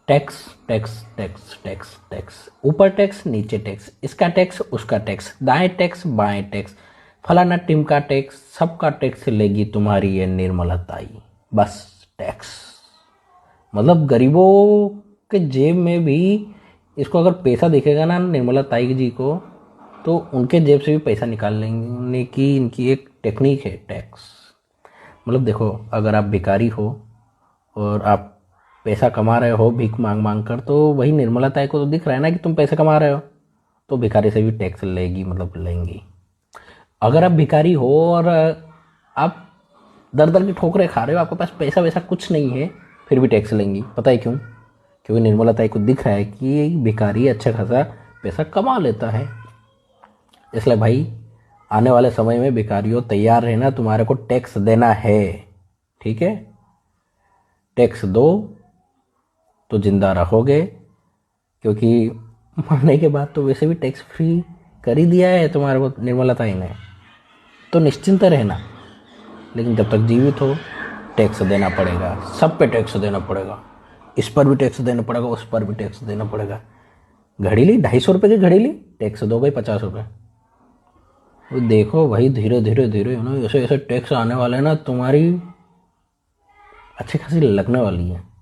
Tax tax tax tax tax, ऊपर tax नीचे tax, इसका टैक्स उसका टैक्स, दाएं टैक्स बाएं टैक्स, फलाना टिमका टैक्स, सबका टैक्स लेगी तुम्हारी ये निर्मला ताई। बस टैक्स, मतलब गरीबों के जेब में भी इसको अगर पैसा दिखेगा ना निर्मला ताई जी को, तो उनके जेब से भी पैसा निकाल लेने की इनकी एक टेक्निक है, टैक्स। मतलब देखो, अगर आप भिखारी हो और आप पैसा कमा रहे हो भीख मांग मांग कर, तो वही निर्मला ताई को तो दिख रहा है ना कि तुम पैसे कमा रहे हो, तो भिखारी से भी टैक्स लेगी, मतलब लेंगी। अगर आप भिखारी हो और आप दर दर की ठोकरें खा रहे हो, आपके पास पैसा वैसा कुछ नहीं है, फिर भी टैक्स लेंगी। पता है क्यों? क्योंकि निर्मला ताई को दिख रहा है कि भिखारी अच्छा खासा पैसा कमा लेता है। इसलिए भाई, आने वाले समय में भिखारियों तैयार रहना, तुम्हारे को टैक्स देना है, ठीक है? टैक्स दो तो जिंदा रहोगे, क्योंकि मरने के बाद तो वैसे भी टैक्स फ्री कर ही दिया है तुम्हारे को निर्मला ताई ने, तो निश्चिंत रहना। लेकिन जब तक जीवित हो टैक्स देना पड़ेगा, सब पे टैक्स देना पड़ेगा, इस पर भी टैक्स देना पड़ेगा, उस पर भी टैक्स देना पड़ेगा। घड़ी ली 250 की, घड़ी ली, टैक्स दो भाई 50 रुपये। वो देखो भाई, धीरे धीरे धीरे ना ऐसे ऐसे टैक्स आने वाले हैं ना, तुम्हारी अच्छी खासी लगने वाली है।